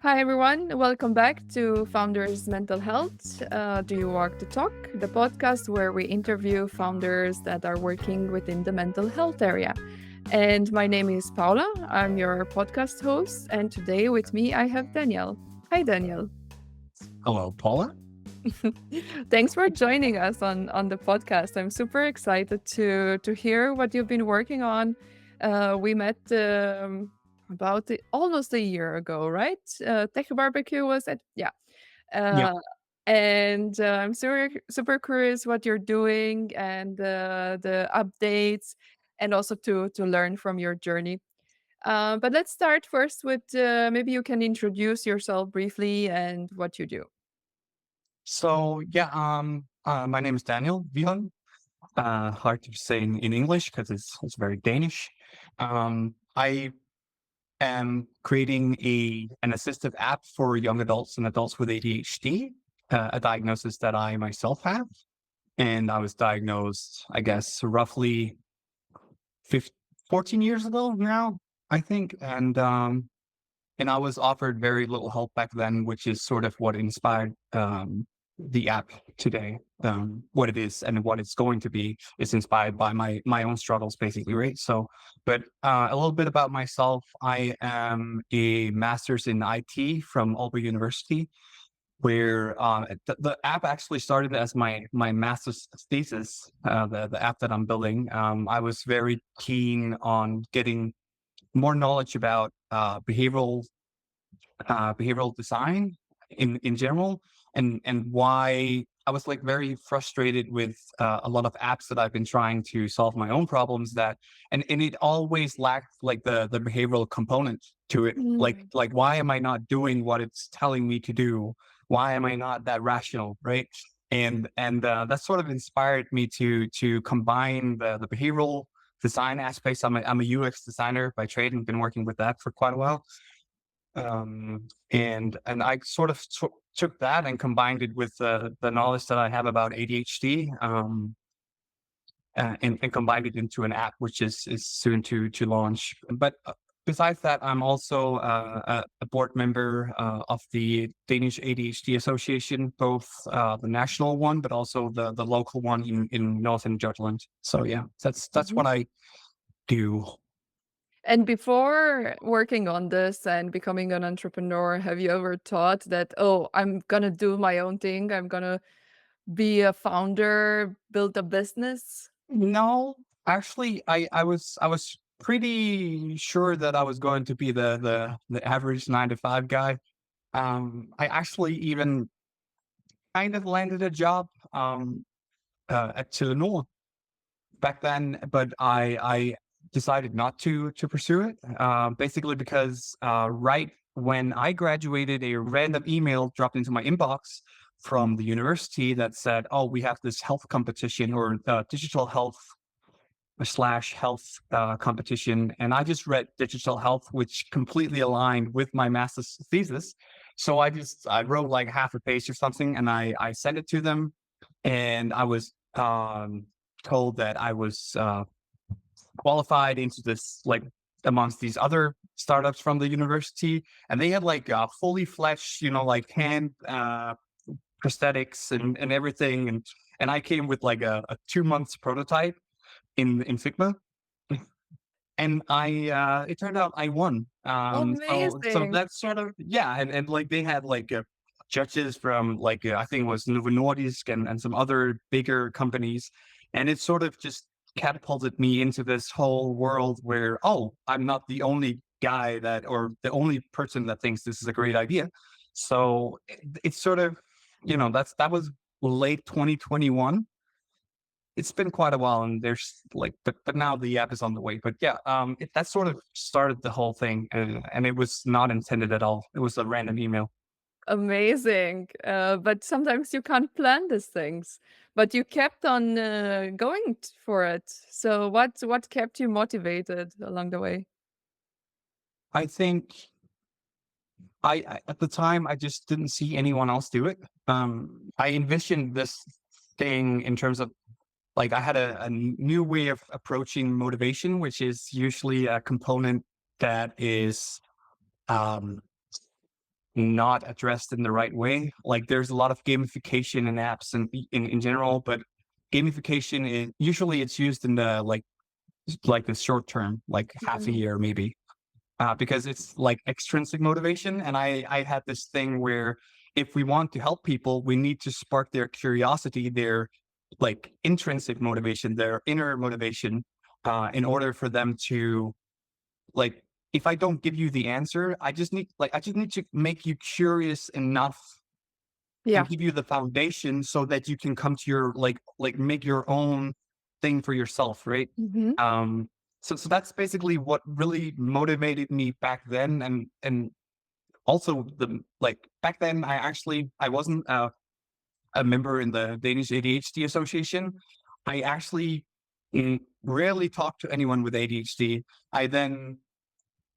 Hi, everyone. Welcome back to Founders Mental Health. Do you walk the talk? The podcast where we interview founders that are working within the mental health area. And my name is Paula. I'm your podcast host. And today with me, I have Daniel. Hi, Daniel. Hello, Paula. Thanks for joining us on the podcast. I'm super excited to hear what you've been working on. We met about almost a year ago, right? Tech Barbecue was it? Yeah. Yeah. Uh, and I'm super curious what you're doing and the updates, and also to learn from your journey. But let's start first with maybe you can introduce yourself briefly and what you do. My name is Daniel Viholm. Hard to say in English because it's very Danish. I am creating an assistive app for young adults and adults with ADHD, a diagnosis that I myself have. And I was diagnosed, I guess, roughly 15, 14 years ago now, I think. And I was offered very little help back then, which is sort of what inspired the app today. What it is and what it's going to be is inspired by my own struggles, basically, right? But a little bit about myself. I am a master's in IT from Aalborg University, where the app actually started as my master's thesis. The app that I'm building. I was very keen on getting more knowledge about behavioral design in general, and why I was like very frustrated with a lot of apps that I've been trying to solve my own problems and it always lacked like the behavioral component to it. Mm. Like why am I not doing what it's telling me to do? Why am I not that rational, right? And that sort of inspired me to combine the behavioral design aspects. I'm a UX designer by trade and been working with that for quite a while. And I sort of took that and combined it with the knowledge that I have about ADHD, and combined it into an app, which is soon to launch. But besides that, I'm also a board member of the Danish ADHD Association, both the national one, but also the local one in Northern Jutland. So yeah, that's Mhm. what I do. And before working on this and becoming an entrepreneur, have you ever thought that, oh, I'm gonna do my own thing, I'm gonna be a founder, build a business? No, actually, I was pretty sure that I was going to be the average 9 to 5 guy. I actually even kind of landed a job at Telenor back then, but I decided not to pursue it. Basically because right when I graduated, a random email dropped into my inbox from the university that said, "Oh, we have this health competition or digital health slash health competition." And I just read digital health, which completely aligned with my master's thesis. So I wrote like half a page or something, and I sent it to them, and I was told that I was qualified into this, like, amongst these other startups from the university, and they had like fully fledged, like hand prosthetics and everything, and I came with like a 2 months prototype in Figma, and it turned out I won. So Amazing. that's sort of, yeah, and like they had like judges from like I think it was Novo Nordisk and some other bigger companies, and it sort of just catapulted me into this whole world where, oh, I'm not the only guy that or the only person that thinks this is a great idea. So it's sort of, that was late 2021. It's been quite a while, and there's like, but now the app is on the way. But yeah, that sort of started the whole thing, and it was not intended at all. It was a random email. Amazing. But sometimes you can't plan these things, but you kept on going for it. So what kept you motivated along the way? I think at the time I just didn't see anyone else do it. I envisioned this thing in terms of, like, I had a new way of approaching motivation, which is usually a component that is um, not addressed in the right way. Like there's a lot of gamification in apps and in general, but gamification is usually it's used in the like the short term, like half a Mhm. year maybe, because it's like extrinsic motivation. And I had this thing where if we want to help people, we need to spark their curiosity, their like intrinsic motivation, their inner motivation, in order for them to like. If I don't give you the answer, I just need to make you curious enough and Yeah. give you the foundation so that you can come to your make your own thing for yourself, right? Mhm. Um, so that's basically what really motivated me back then, and also the like back then I wasn't a member in the Danish ADHD Association. I actually rarely talked to anyone with ADHD. I then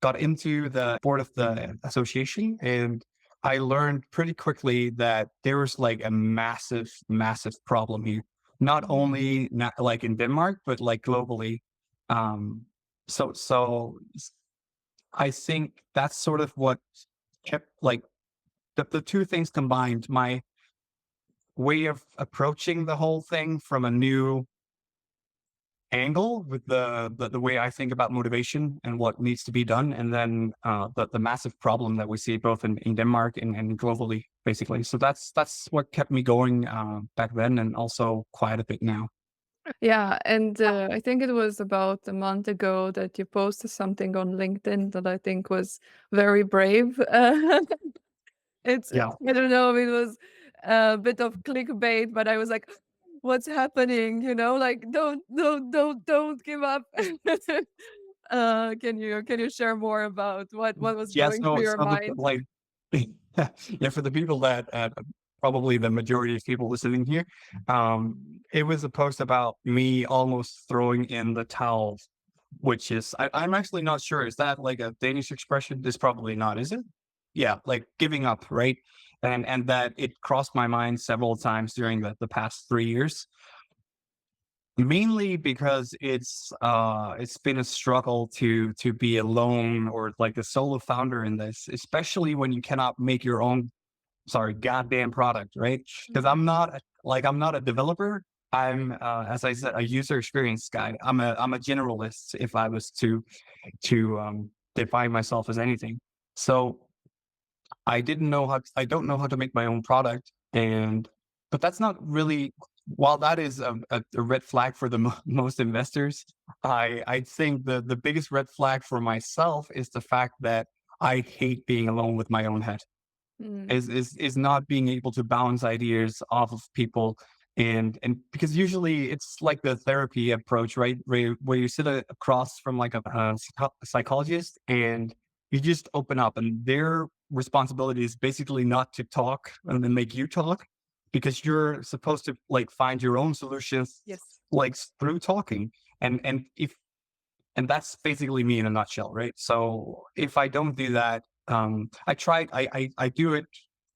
got into the board of the association, and I learned pretty quickly that there was like a massive, massive problem here. Not Mhm. only not like in Denmark, but like globally. Um, so I think that's sort of what kept like the two things combined. My way of approaching the whole thing from a new angle with the way I think about motivation and what needs to be done, and then the massive problem that we see both in Denmark and globally, basically. So that's what kept me going back then, and also quite a bit now. Yeah, and I think it was about a month ago that you posted something on LinkedIn that I think was very brave. It's Yeah. I don't know if it was a bit of clickbait, but I was like, "What's happening?" You know, like, don't give up." Can you share more about what was Yeah. going through So your so the mind? like yeah, for the people that probably the majority of people listening here, it was a post about me almost throwing in the towel, which is I'm actually not sure. Is that like a Danish expression? This probably not, is it? Yeah, like giving up, right? And that it crossed my mind several times during the past 3 years. Mainly because it's been a struggle to be alone or like a solo founder in this, especially when you cannot make your own sorry, goddamn product, right? Because Mhm. I'm not a developer. I'm as I said, a user experience guy. I'm a generalist if I was to define myself as anything. So I don't know how to make my own product, and but that's not really while that is a red flag for the most investors, I think the biggest red flag for myself is the fact that I hate being alone with my own head. Mm. Is not being able to bounce ideas off of people, and because usually it's like the therapy approach, right? Where you sit across from like a psychologist and you just open up, and their responsibility is basically not to talk and then make you talk, because you're supposed to like find your own solutions Yes. like through talking. And if and that's basically me in a nutshell, right? So if I don't do that, I do it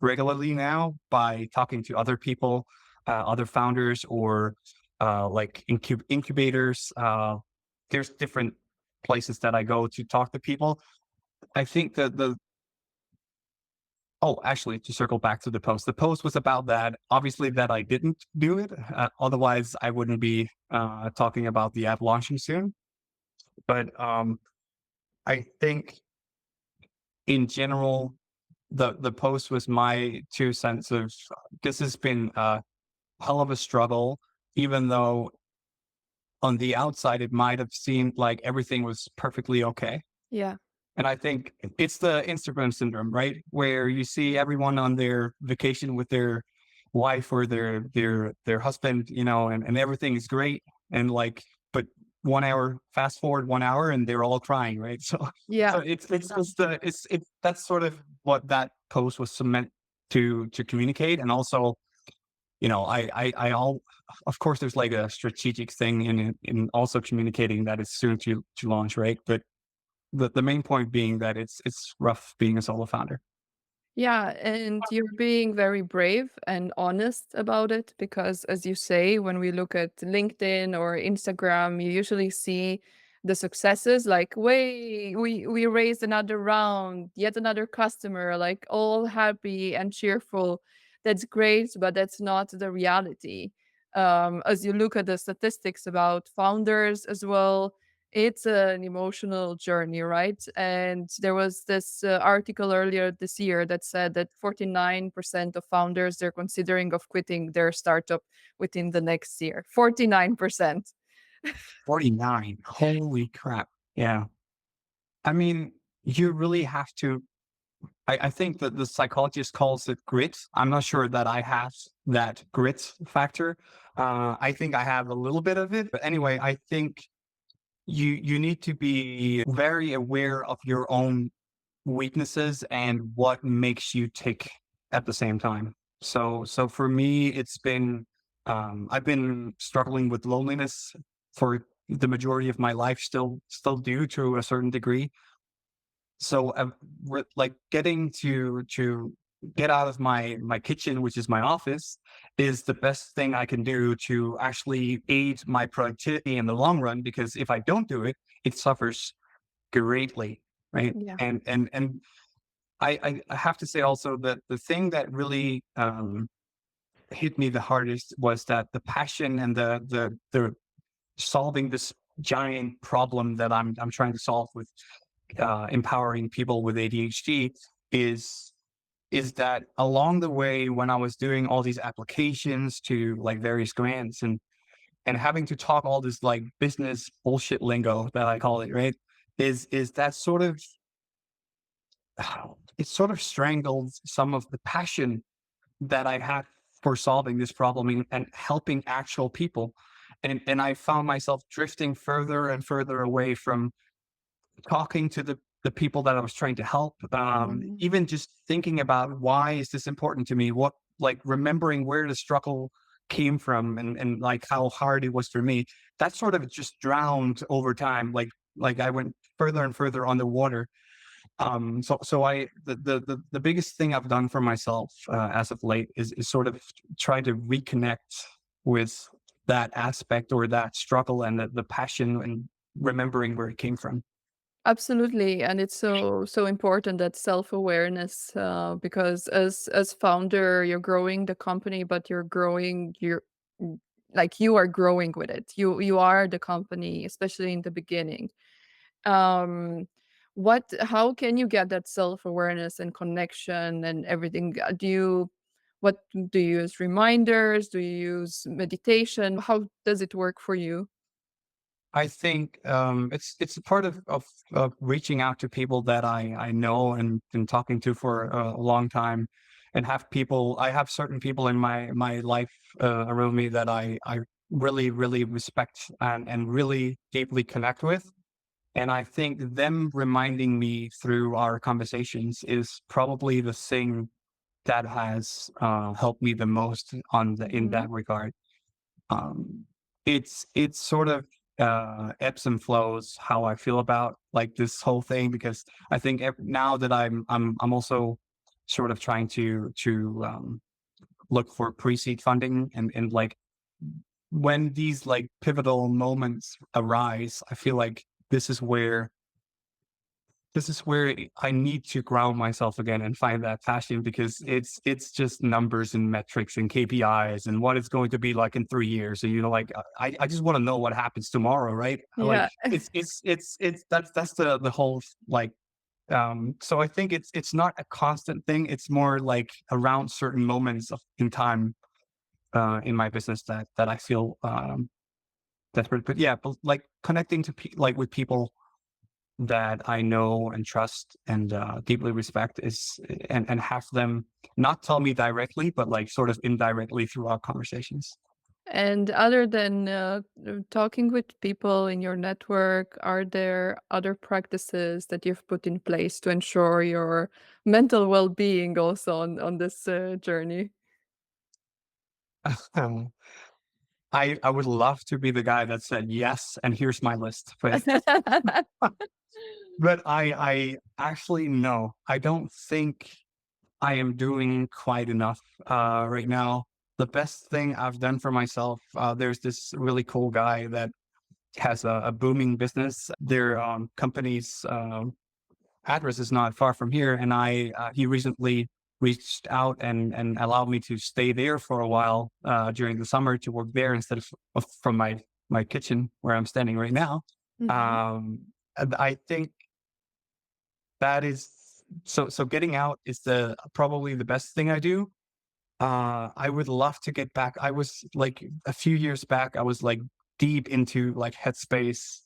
regularly now by talking to other people, other founders, or like incubators. There's different places that I go to talk to people. I think that the oh, actually, to circle back to the post was about that. Obviously, that I didn't do it. Otherwise, I wouldn't be talking about the app launching soon. But I think in general, the post was my 2 cents of this has been a hell of a struggle, even though on the outside it might have seemed like everything was perfectly okay. Yeah. And I think it's the Instagram syndrome, right? Where you see everyone on their vacation with their wife or their husband, you know, and everything is great. And like, but 1 hour, fast forward 1 hour and they're all crying, right? So Yeah. it's just it's that's sort of what that post was meant to communicate. And also, you know, I all of course there's like a strategic thing in also communicating that it's soon to launch, right? But the main point being that it's rough being a solo founder. Yeah, and you're being very brave and honest about it because, as you say, when we look at LinkedIn or Instagram, you usually see the successes, like, way we raised another round, yet another customer, like all happy and cheerful. That's great, but that's not the reality. As you look at the statistics about founders as well, it's an emotional journey, right? And there was this article earlier this year that said that 49% of founders, they're considering of quitting their startup within the next year. 49%. 49. Holy crap. Yeah. I mean, you really have to. I think that the psychologist calls it grit. I'm not sure that I have that grit factor. I think I have a little bit of it. But anyway, I think you need to be very aware of your own weaknesses and what makes you tick at the same time. So for me, it's been I've been struggling with loneliness for the majority of my life, still do to a certain degree. So like getting to get out of my kitchen, which is my office, is the best thing I can do to actually aid my productivity in the long run. Because if I don't do it, it suffers greatly, right? Yeah. And I have to say also that the thing that really hit me the hardest was that the passion and the solving this giant problem that I'm trying to solve with empowering people with ADHD is is that along the way when I was doing all these applications to like various grants and having to talk all this like business bullshit lingo that I call it, right? Is that sort of it sort of strangled some of the passion that I had for solving this problem and helping actual people. And I found myself drifting further and further away from talking to the people that I was trying to help, Mhm. even just thinking about why is this important to me? What like remembering where the struggle came from and like how hard it was for me. That sort of just drowned over time. Like I went further and further underwater. So the biggest thing I've done for myself as of late is sort of try to reconnect with that aspect or that struggle and the passion and remembering where it came from. Absolutely, and it's so important, that self-awareness, because as founder, you're growing the company, but you're growing mm, like you are growing with it. You are the company, especially in the beginning. Um, how can you get that self-awareness and connection and everything? What do you use, reminders? Do you use meditation? How does it work for you? I think it's a part of reaching out to people that I know and been talking to for a long time, and have people. I have certain people in my life around me that I really respect and really deeply connect with. And I think them reminding me through our conversations is probably the thing that has helped me the most on the in Mhm. that regard. Um, it's sort of ebbs and flows how I feel about like this whole thing because I think now that I'm also sort of trying to look for pre-seed funding and like when these like pivotal moments arise, I feel like this is where I need to ground myself again and find that passion because it's just numbers and metrics and KPIs and what it's going to be like in 3 years. So like I just want to know what happens tomorrow, right? Like Yeah. it's that's the whole like so I think it's not a constant thing. It's more like around certain moments in time in my business that I feel desperate. But yeah, but like connecting to like with people that I know and trust and deeply respect is and have them not tell me directly, but like sort of indirectly through our conversations. And other than talking with people in your network, are there other practices that you've put in place to ensure your mental well-being also on this journey? Um, I would love to be the guy that said yes, and here's my list, but I actually no, I don't think I am doing quite enough right now. The best thing I've done for myself, there's this really cool guy that has a booming business. Their company's address is not far from here, and he recently reached out and allowed me to stay there for a while during the summer to work there instead of from my kitchen where I'm standing right now. Mhm. And I think that is so getting out is the probably the best thing I do. I would love to get back. I was like a few years back, I was like deep into like headspace,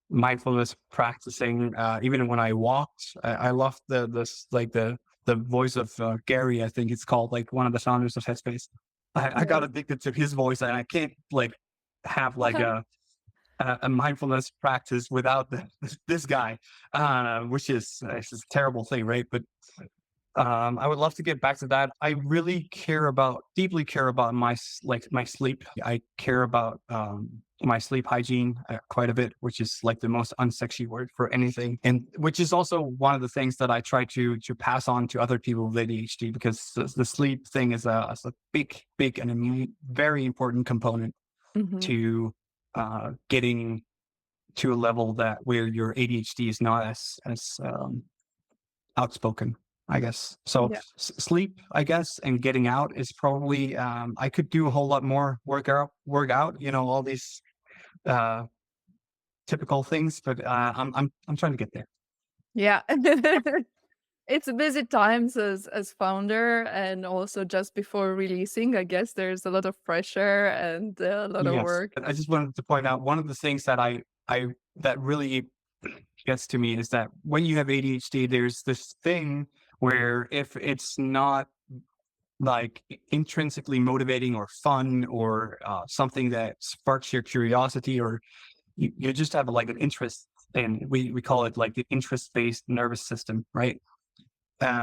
mindfulness practicing. Even when I walked, I loved the voice of Gary, I think it's called, like one of the founders of Headspace. I got Yes. addicted to his voice, and I can't like have like a mindfulness practice without this guy, which is it's a terrible thing, right? But I would love to get back to that. I really deeply care about my sleep. I care about my sleep hygiene quite a bit, which is like the most unsexy word for anything, and which is also one of the things that I try to pass on to other people with ADHD, because the sleep thing is a big and very important component Mhm. to getting to a level that where your ADHD is not as outspoken, I guess. So Yeah. sleep, I guess, and getting out is probably I could do a whole lot more workout, all these uh typical things, but I'm trying to get there. Yeah. It's busy times as founder and also just before releasing, I guess there's a lot of pressure and a lot of Yes. work. And I just wanted to point out one of the things that I that really gets to me is that when you have ADHD, there's this thing where if it's not like intrinsically motivating or fun or something that sparks your curiosity, or you just have like an interest in, we call it like the interest-based nervous system, right?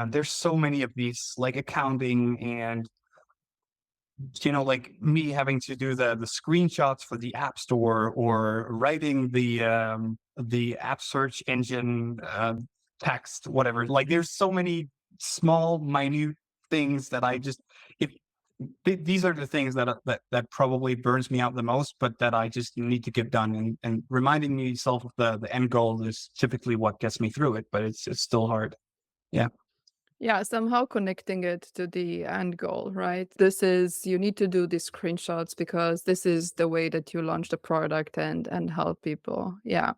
There's so many of these like accounting and like me having to do the screenshots for the app store, or writing the app search engine text, whatever. Like there's so many small minute things that I just if these are the things that probably burns me out the most, but that I just need to get done, and reminding myself of the end goal is typically what gets me through it, but it's still hard. Yeah. Yeah, somehow connecting it to the end goal, right? This is you need to do these screenshots because this is the way that you launch the product and help people. Yeah.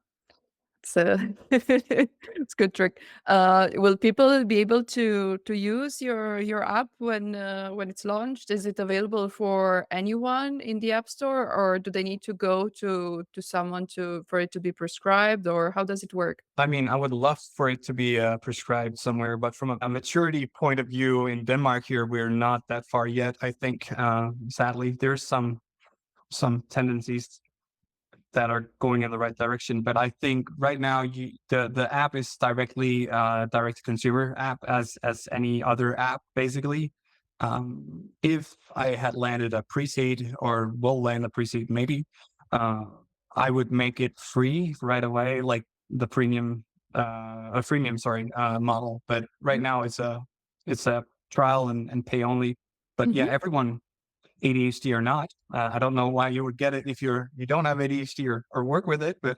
So it's good trick. Will people be able to use your app when it's launched? Is it available for anyone in the App Store, or do they need to go to someone to for it to be prescribed, or how does it work? I mean, I would love for it to be prescribed somewhere, but from a maturity point of view in Denmark here, we're not that far yet. I think, sadly, there's some tendencies that are going in the right direction, but I think right now the app is directly direct to consumer app as any other app basically. If I had landed a pre-seed, or will land a pre-seed maybe, uh, I would make it free right away, like the premium, a freemium, sorry, model. But right now it's a trial and pay only. But yeah, Mhm. everyone, ADHD or not, I don't know why you would get it if you don't have ADHD or work with it, but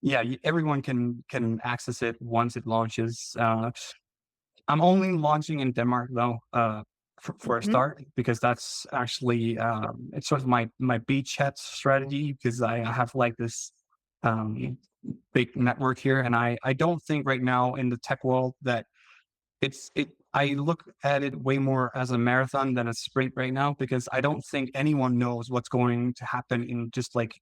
yeah, everyone can access it once it launches. I'm only launching in Denmark though, for a Mhm. start, because that's actually it's sort of my beachhead strategy, because I have like this um, big network here, and I don't think right now in the tech world that I look at it way more as a marathon than a sprint right now, because I don't think anyone knows what's going to happen in just like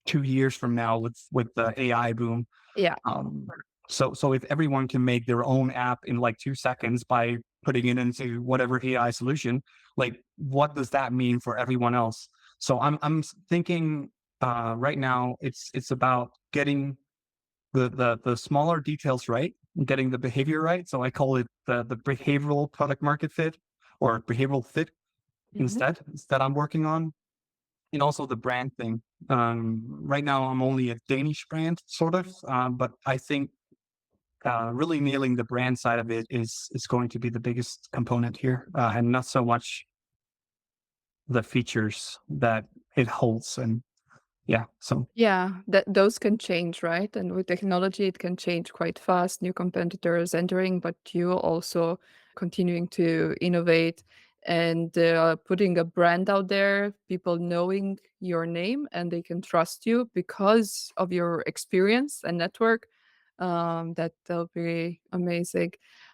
2 years from now with the AI boom. Yeah. Um, so if everyone can make their own app in like 2 seconds by putting it into whatever AI solution, like what does that mean for everyone else? So thinking right now it's about getting the smaller details right, getting the behavior right. So I call it the behavioral product market fit, or behavioral fit Mhm. instead I'm working on, and also the brand thing. Right now I'm only a Danish brand sort of, but I think really nailing the brand side of it is going to be the biggest component here, and not so much the features that it holds. And Yeah. So Yeah, that those can change, right? And with technology, it can change quite fast. New competitors entering, but you also continuing to innovate and putting a brand out there, people knowing your name and they can trust you because of your experience and network. That'll be amazing.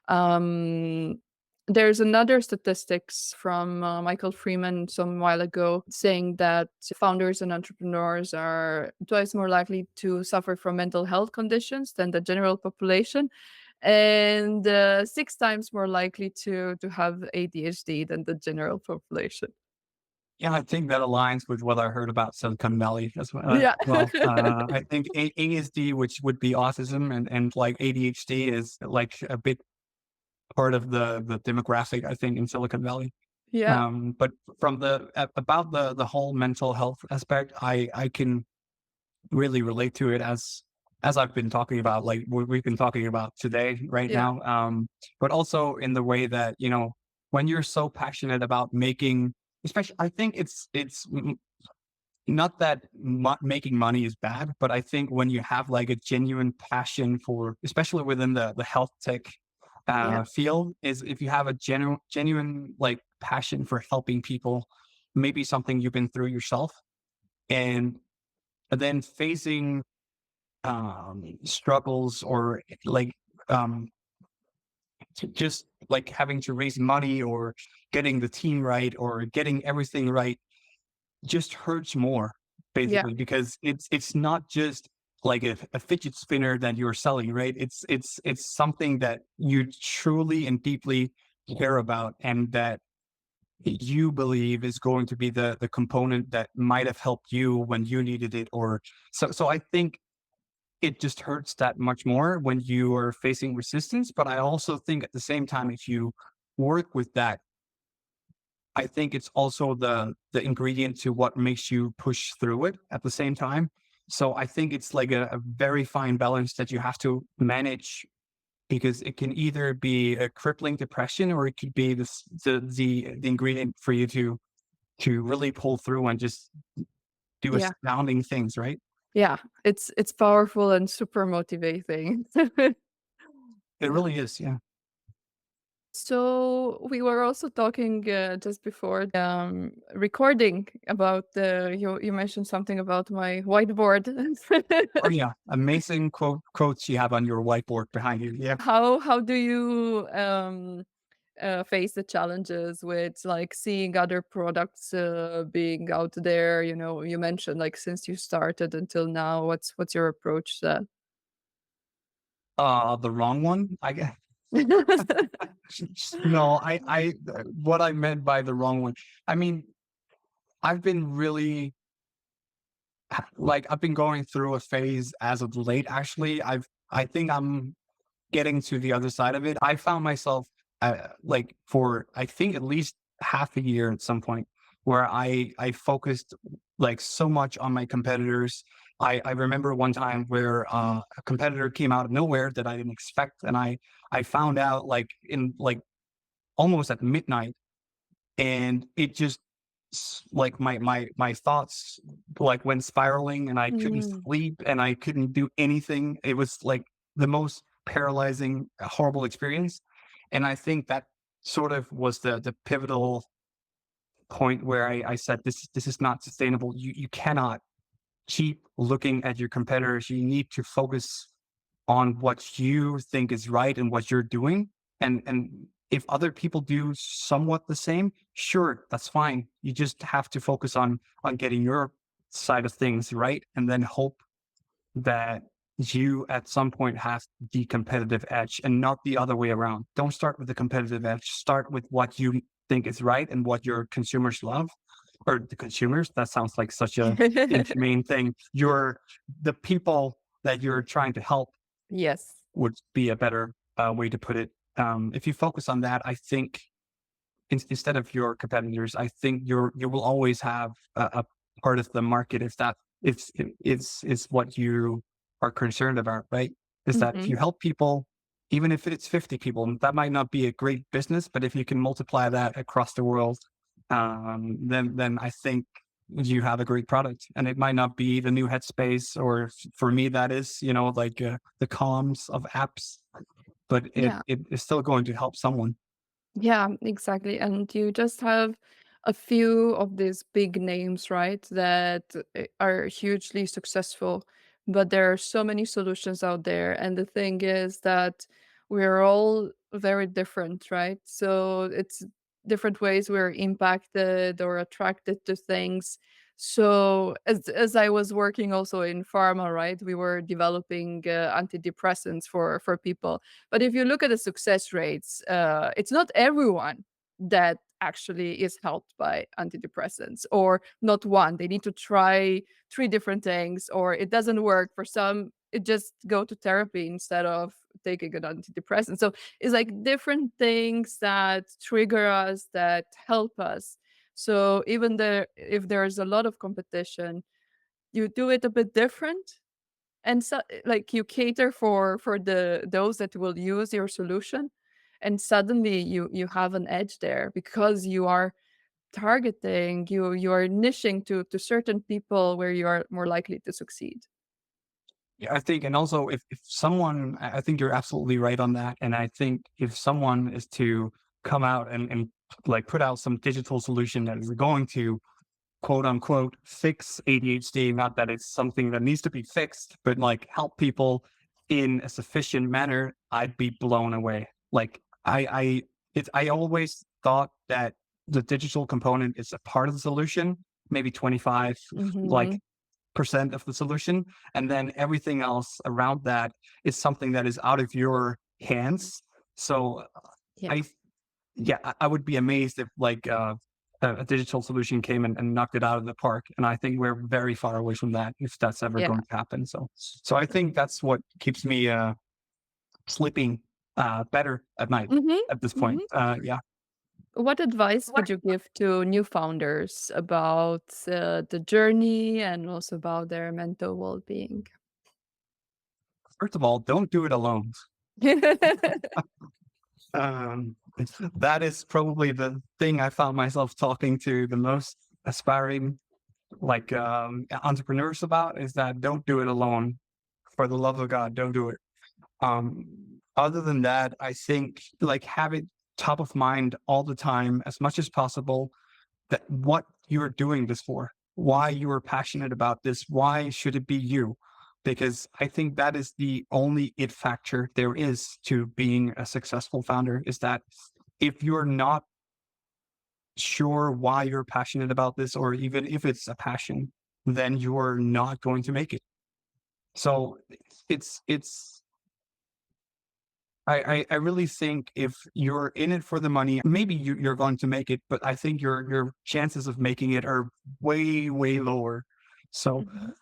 Um, there's another statistics from Michael Freeman some while ago saying that founders and entrepreneurs are twice more likely to suffer from mental health conditions than the general population, and six times more likely to have ADHD than the general population. yeah, I think that aligns with what I heard about Silicon Valley as well. Yeah. I think ASD, which would be autism, and like ADHD, is like a big part of the demographic. I think in Silicon Valley. Yeah. But from about the whole mental health aspect, I can really relate to it as I've been talking about, like we've been talking about today, right Yeah. now. But also in the way that, when you're so passionate about making, especially, I think it's not that making money is bad, but I think when you have like a genuine passion for, especially within the health tech Yeah. field, is if you have a genuine like passion for helping people, maybe something you've been through yourself, and then facing struggles or like um, just like having to raise money or getting the team right or getting everything right just hurts more, Yeah. basically, because it's not just like a fidget spinner that you're selling, right? It's something that you truly and deeply care about, and that you believe is going to be the component that might have helped you when you needed it. Or so I think it just hurts that much more when you are facing resistance. But I also think at the same time, if you work with that, I think it's also the ingredient to what makes you push through it at the same time. So I think it's like a very fine balance that you have to manage, because it can either be a crippling depression, or it could be the ingredient for you to really pull through and just do Yeah. astounding things, right? Yeah. It's powerful and super motivating. It Yeah. really is, yeah. So we were also talking just before recording about you mentioned something about my whiteboard. Oh yeah, amazing quotes you have on your whiteboard behind you. Yeah. How do you face the challenges with like seeing other products being out there? You know, you mentioned like since you started until now, what's your approach to The wrong one, I guess. that? No, what I meant by the wrong one, I mean, I've been really like I've been going through a phase as of late. Actually, I think I'm getting to the other side of it. I found myself like for I think at least half a year at some point where I focused like so much on my competitors. I remember one time where a competitor came out of nowhere that I didn't expect, and I found out like in like almost at midnight, and it just like my thoughts like went spiraling, and I couldn't Mm, sleep and I couldn't do anything. It was like the most paralyzing, horrible experience. And I think that sort of was the pivotal point where I said this is not sustainable. You cannot keep looking at your competitors. You need to focus on what you think is right and what you're doing. And if other people do somewhat the same, sure, that's fine. You just have to focus on getting your side of things right, and then hope that you at some point have the competitive edge and not the other way around. Don't start with the competitive edge. Start with what you think is right and what your consumers love, or the consumers. That sounds like such a mm. inhumane thing. The people that you're trying to help Yes. would be a better way to put it. If you focus on that, I think instead of your competitors, I think you will always have a part of the market if that is what you are concerned about, right? Is that if Mhm. you help people, even if it's 50 people, that might not be a great business, but if you can multiply that across the world, then I think you have a great product. And it might not be the new headspace, or for me, that is, like the columns of apps, but Yeah. it is still going to help someone. Yeah, exactly. And you just have a few of these big names, right, that are hugely successful. But there are so many solutions out there. And the thing is that we're all very different, right? So it's different ways we're impacted or attracted to things. So as I was working also in pharma, right, we were developing antidepressants for people, but if you look at the success rates, it's not everyone that actually is helped by antidepressants, or not one. They need to try three different things, or it doesn't work for some. It just go to therapy instead of taking an antidepressant. So it's like different things that trigger us, that help us. So even there, if there's a lot of competition, you do it a bit different, and so like you cater for those that will use your solution, and suddenly you have an edge there because you are targeting, you are niching to certain people where you are more likely to succeed. Yeah, I think, and also if someone, I think you're absolutely right on that. And I think if someone is to come out and like put out some digital solution that is going to quote unquote fix ADHD, not that it's something that needs to be fixed, but like help people in a sufficient manner, I'd be blown away. Like I always thought that the digital component is a part of the solution, maybe 25 like Mhm. percent of the solution, and then everything else around that is something that is out of your hands. So Yeah. I yeah, I would be amazed if like a digital solution came and knocked it out of the park. And I think we're very far away from that if that's ever Yeah. going to happen. So I think that's what keeps me sleeping better at night Mhm. at this point. Mhm. Yeah. What advice would you give to new founders about the journey and also about their mental well-being? First of all, don't do it alone. Um, that is probably the thing I found myself talking to the most aspiring like entrepreneurs about, is that don't do it alone. For the love of God, don't do it. Other than that, I think like have it top of mind all the time, as much as possible, that what you're doing this for, why you are passionate about this, why should it be you? Because I think that is the only it factor there is to being a successful founder, is that if you're not sure why you're passionate about this, or even if it's a passion, then you're not going to make it. So it's I really think if you're in it for the money, maybe you're going to make it, but I think your chances of making it are way, way lower. So Mhm.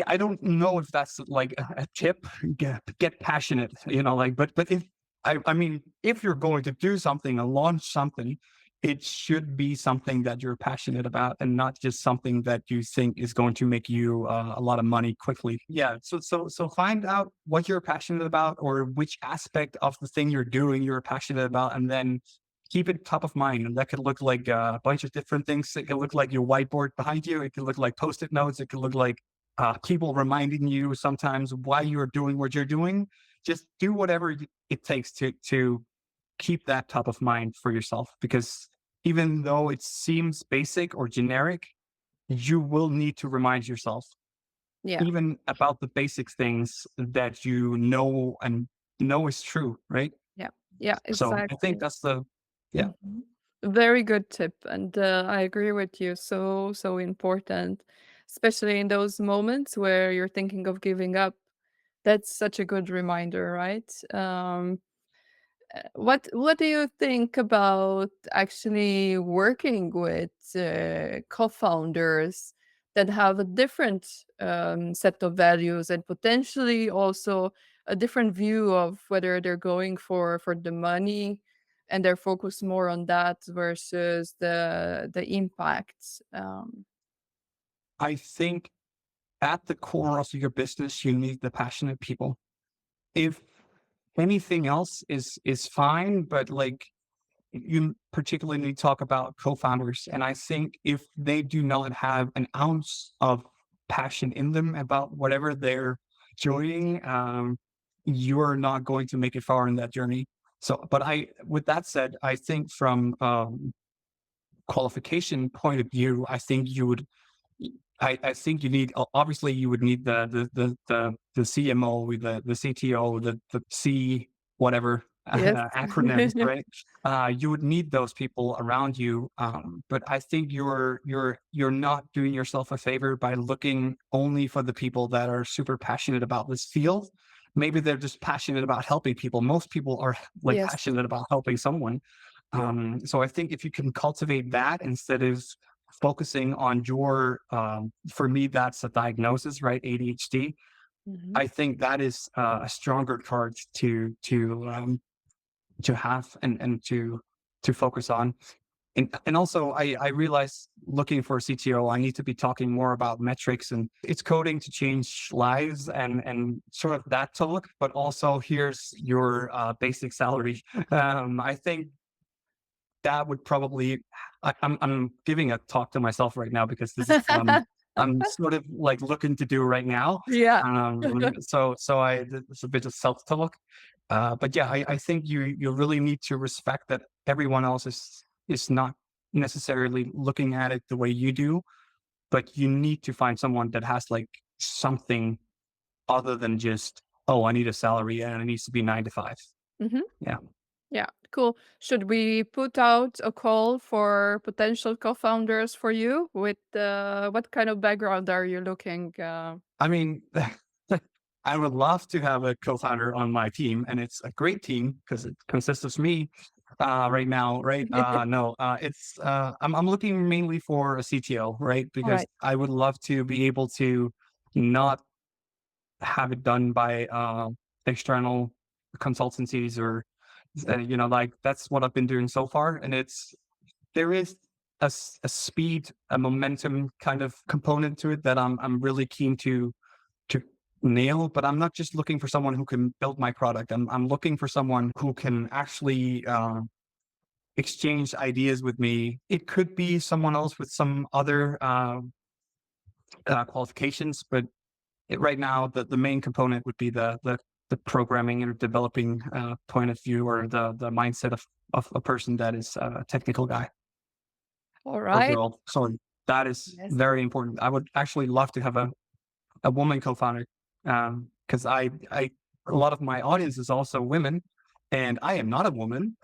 I don't know if that's like a tip. Get passionate, like, but if I mean, if you're going to do something and launch something, it should be something that you're passionate about, and not just something that you think is going to make you a lot of money quickly. Yeah. So find out what you're passionate about, or which aspect of the thing you're doing you're passionate about, and then keep it top of mind. And that could look like a bunch of different things. It could look like your whiteboard behind you. It could look like post-it notes. It could look like people reminding you sometimes why you're doing what you're doing. Just do whatever it takes to keep that top of mind for yourself, because even though it seems basic or generic, you will need to remind yourself Yeah. even about the basic things that you know and know is true, right? Yeah. Yeah, So I think exactly. that's the yeah. Mhm. Very good tip, and I agree with you. So, so important, especially in those moments where you're thinking of giving up. That's such a good reminder, right? What do you think about actually working with co-founders that have a different set of values, and potentially also a different view of whether they're going for the money and they're focused more on that versus the impact? I think at the core of your business, you need the passionate people. If anything else is fine, but like you particularly need to talk about co-founders. And I think if they do not have an ounce of passion in them about whatever they're doing, you're not going to make it far in that journey. So, but with that said, I think from qualification point of view, I think you would I think you need obviously you would need the CMO, the CTO, the C whatever Yes. acronyms, right? You would need those people around you. But I think you're not doing yourself a favor by looking only for the people that are super passionate about this field. Maybe they're just passionate about helping people. Most people are like Yes. passionate about helping someone. So I think if you can cultivate that instead of focusing on your, for me, that's a diagnosis, right? ADHD. Mhm. I think that is a stronger charge to have and to focus on. And also, I realize looking for a CTO, I need to be talking more about metrics and it's coding to change lives and sort of that talk. But also, here's your basic salary. I think that would probably I'm giving a talk to myself right now because this is what I'm sort of like looking to do right now. Yeah. So it's a bit of self-talk. But yeah, I think you really need to respect that everyone else is not necessarily looking at it the way you do, but you need to find someone that has like something other than just, oh, I need a salary and it needs to be 9 to 5. Mhm. Yeah. Yeah, cool. Should we put out a call for potential co-founders for you with what kind of background are you looking? I mean, I would love to have a co-founder on my team, and it's a great team because it consists of me right now, right? No, it's I'm looking mainly for a CTO, right? All Because right. I would love to be able to not have it done by external consultancies or like that's what I've been doing so far, and there is a speed, a momentum kind of component to it that I'm really keen to nail, but I'm not just looking for someone who can build my product. I'm looking for someone who can actually exchange ideas with me. It could be someone else with some other qualifications, but right now the main component would be the programming and developing point of view or the mindset of a person that is a technical guy All or right. girl. So that is Yes. very important. I would actually love to have a woman co-founder because I a lot of my audience is also women, and I am not a woman.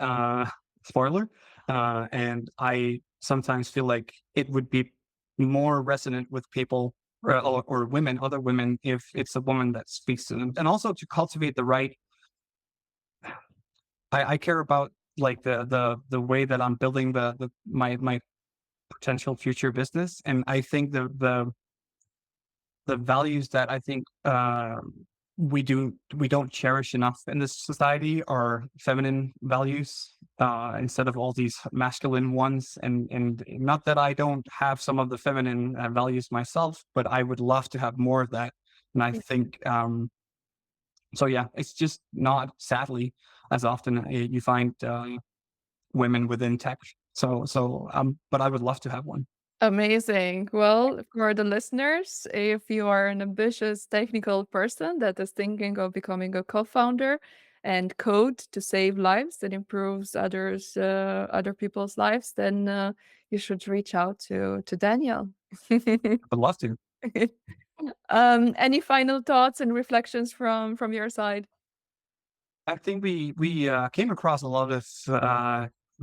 Spoiler. And I sometimes feel like it would be more resonant with people or women, other women, if it's a woman that speaks to them, and also to cultivate the right. I care about like the way that I'm building my potential future business, and I think the values that I think we don't cherish enough in this society are feminine values instead of all these masculine ones. And not that I don't have some of the feminine values myself, but I would love to have more of that. And I think so. Yeah, it's just not sadly as often you find women within tech. But I would love to have one. Amazing. Well, for the listeners, if you are an ambitious technical person that is thinking of becoming a co-founder and code to save lives and improves other people's lives, then you should reach out to Daniel. I would love to. Any final thoughts and reflections from your side? I think we came across a lot of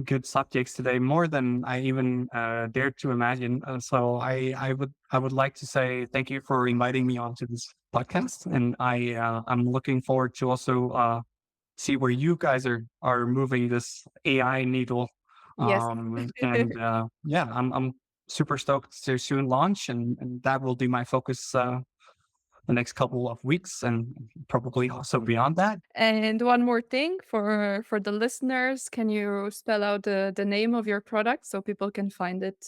good subjects today, more than I even dared to imagine. So I would like to say thank you for inviting me onto this podcast, and I'm looking forward to also see where you guys are moving this AI needle. Yes. And yeah, I'm super stoked to soon launch, and that will be my focus the next couple of weeks and probably also beyond that. And one more thing for the listeners, can you spell out the name of your product so people can find it?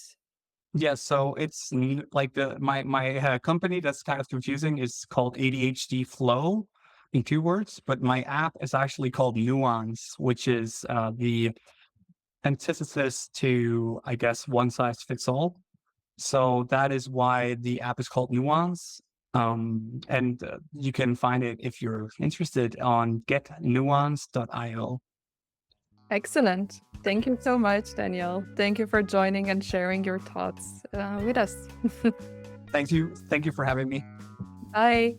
Yeah, so it's like my company that's kind of confusing is called ADHD Flow in 2 words, but my app is actually called Nuance, which is the antithesis to, I guess, one size fits all. So that is why the app is called Nuance. And you can find it if you're interested on getnuance.io. Excellent. Thank you so much, Daniel. Thank you for joining and sharing your thoughts with us. Thank you. Thank you for having me. Bye.